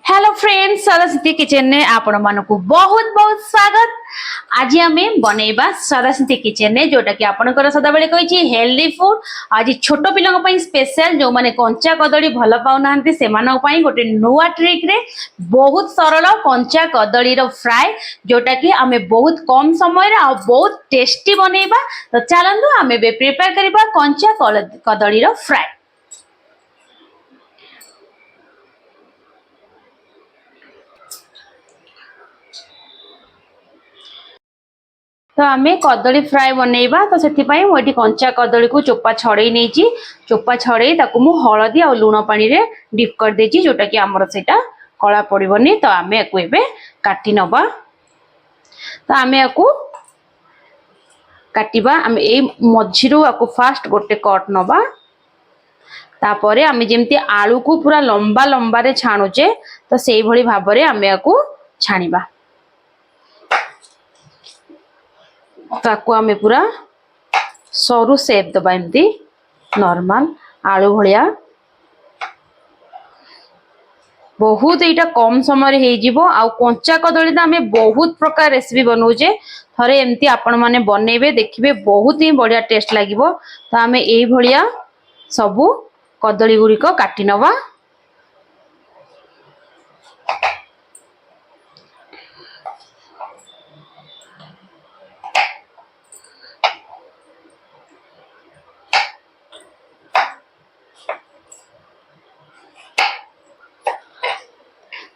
Hello friends, Saraswati kitchen ने आपण मानक बहुत बहुत स्वागत। आज आम बनैबा सरस्वती किचन ने जोटा कि आपनकर सदा बेले कहिछि हेल्दी फूड। आज छोट पिलांक पई स्पेशल जो माने कंचा कदली भल पाउ नाहंती सेमानक पई गोटे नुवा ट्रिक रे बहुत सरल कंचा कदली रो फ्राई जोटा कि आमे बहुत कम समय रे आ बहुत टेस्टी बनैबा। तो चलंतु आमे बे प्रिपेयर करबा कंचा कदली रो फ्राई। तो आमे कदली फ्राई बनैबा। तो सेति पई मोटी कंचा कदली को चोपा छड़े नेची। चोपा छड़े ताकू मु हळदी आ लूण पानी रे डिप कर देची जोटा कि हमर सेटा कळा पड़िबनी। तो आमे एको एबे काटी नबा। तो आमे एको काटिबा। आमे ए मझिरु आको फास्ट गोटे कट नबा। तापरे आमे जेमती आलू को पूरा लंबा लंबा रे छाणुचे तो सेई भली भाबरे आमे आको छाणीबा। ताकू आमे पूरा सरू शेप दबा एमती नॉर्मल आलू भलिया। बहुत एटा कम समय रे हेई जिवो। आ कंचा कदली त आमे बहुत प्रकार रेसिपी बनौजे। थरे एमती आपण माने बनेबे देखिबे बहुत ही बढ़िया टेस्ट लागिवो। तो आमे एई भलिया सबु कदली गुडी को काटी नबा।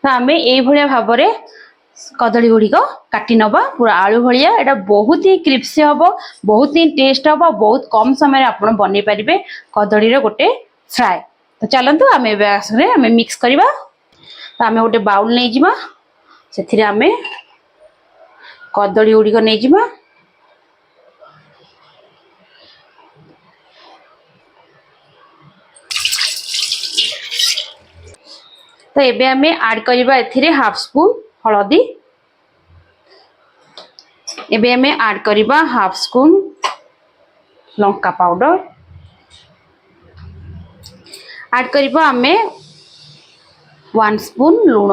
तो आमे एई भलिया भाबरे कदली गुडी को काटी नबा पूरा आलू भलिया। एटा बहुत ही क्रिस्पी हबो, बहुत ही टेस्ट हबो, बहुत कम समय रे आपण बनै परिबे कदली रे गोटे फ्राई। तो चलंतु आमे बेसरे आमे मिक्स करिबा। तो आमे गोटे बाउल नै जिबा। सेथिरे आमे कदली गुडी को नै जिबा। तो एबे आमे ऐड करिबा एथिरे हाफ स्पून हळदी। एबे आमे ऐड करिबा half spoon Lanka powder. Add करिबा आमे 1 स्पून लूण।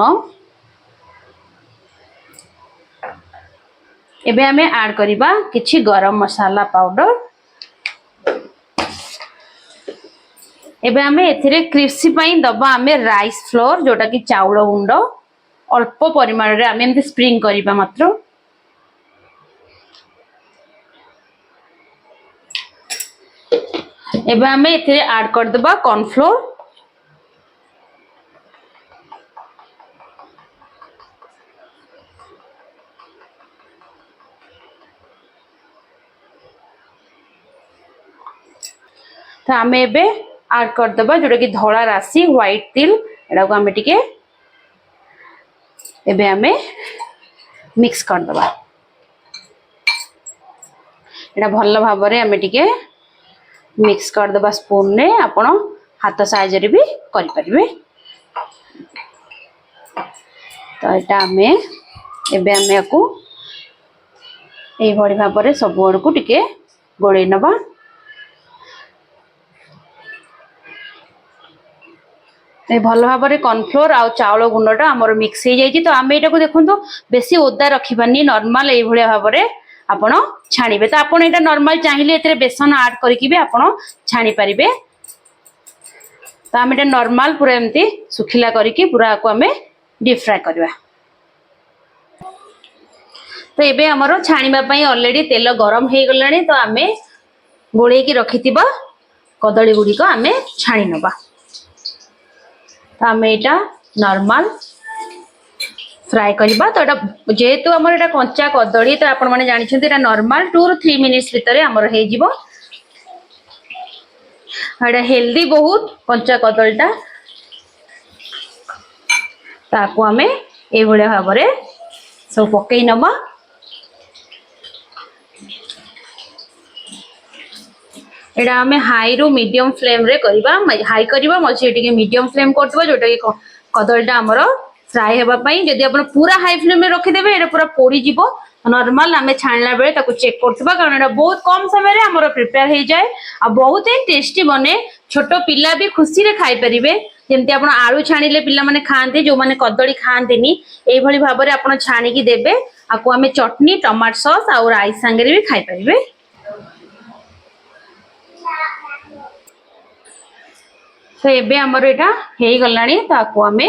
एबे आमे ऐड करिबा किछि गरम मसाला पाउडर। एबे आमे एथिरे क्रिस्पी पई दबा आमे राइस फ्लोर जोटा कि चाउଳ गुंड अल्प परिमाण रे आमे एमती स्प्रिंग करिबा मात्र। एबे आमे एथिरे ऐड कर दबा कॉर्नफ्लोर। तो आमे एबे ऐड कर दबा जोटा कि धोला राशि व्हाइट तिल। एडा को आमे टिके एबे आमे मिक्स कर दबा। एडा भल्ला भाबरे आमे टिके मिक्स कर दबा स्पून ने। आपण हाथ साइज रे भी करि परिबे। तो एटा आमे एबे आमे को एई भडी भाबरे सब ओर को टिके गोळै नबा। ए भल भाबरे कॉर्नफ्लोर आ चाउଳ गुंडटा हमर मिक्स हे जाई। तो आमे एटा को देखंतु बेसी ओदा रखिबानी नॉर्मल एई भलिया भाबरे आपण छाणीबे। तो आपण एटा नॉर्मल चाहिए एतरे बेसन ऐड करिकि भी आपण छाणी परिबे। तो आमे एटा नॉर्मल पूरा एमती सुखिला करिकि पूरा को आमे डीप फ्राई करबा। तो एबे हमरो छाणीबा पई ऑलरेडी तेल गरम हे गलानी। तो आमे गोळै की रखितिबा कदली गुडी को आमे छाणी नबा। तो आमे एटा नॉर्मल फ्राई करबा। तो एटा जेहेतु हमर एटा कंचा कदली तो आपण माने जानि छथि एटा नॉर्मल 2 ରୁ 3 मिनिट्स भीतर हमर हे जिवो। एटा हेल्दी बहुत कंचा कदलीटा। ताको आमे ए भलिया भाबरे सब पक्कै नबा। एडा आमे हाई रो मीडियम फ्लेम रे करबा। हाई करबा मझे टिके मीडियम फ्लेम करतबा जोटा कि कदलटा हमरो फ्राई हेबा पई। जदि आपण पूरा हाई फ्लेम रे रखि देबे एडा पूरा पोड़ी जिवो। नॉर्मल आमे छाणला बेले ताको चेक करतबा कारण एडा बहुत कम समय रे हमरो प्रिपेयर हे जाय आ बहुत ही टेस्टी बने। छोटो पिला भी खुशी रे खाई परिबे। ଯେମିତି ଆପଣ ଆଳୁ ଛାଣିଲେ ପିଲାମାନେ ଖାଆନ୍ତି, ଯୋଉମାନେ କଦଳୀ ଖାଆନ୍ତିନି, ଏଇଭଳି ଭାବରେ ଆପଣ ଛାଣିକି ଦେବେ। ଆକୁ ଆମେ ଚଟନି, ଟମାଟୋ ସସ୍ ଆଉ ରାଇସ୍ ସାଙ୍ଗରେ ବି ଖାଇପାରିବେ। ତ ଏବେ ଆମର ଏଇଟା ହେଇଗଲାଣି, ତାକୁ ଆମେ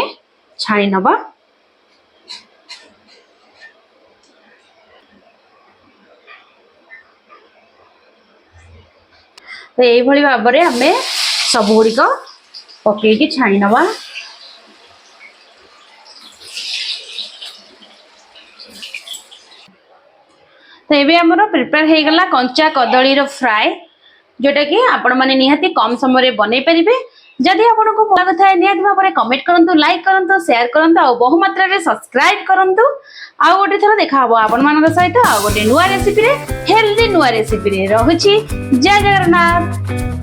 ଛାଣି ନବା। ତ ଏଇଭଳି ଭାବରେ ଆମେ ସବୁ ଗୁଡ଼ିକ ପକେଇକି ଛାଣି ନବା। ତ ଏବେ ଆମର ପ୍ରିପେୟାର ହେଇଗଲା କଞ୍ଚା କଦଳୀର ଫ୍ରାଏ, जोटा कि आपण माने निहाती कम समय बनई पारिबे। जदि आपको भल लगा निहाती भाव कमेंट करंतु, लाइक करंतु, शेयर करंतु और बहु मात्रा रे सब्सक्राइब करंतु। आउ गोटे थर देखा हबो आपण मानक सहित आउ गोटे नुआ रेसिपी रे, हेल्दी नुआ रेसिपी रे। रहुची जय जगन्नाथ।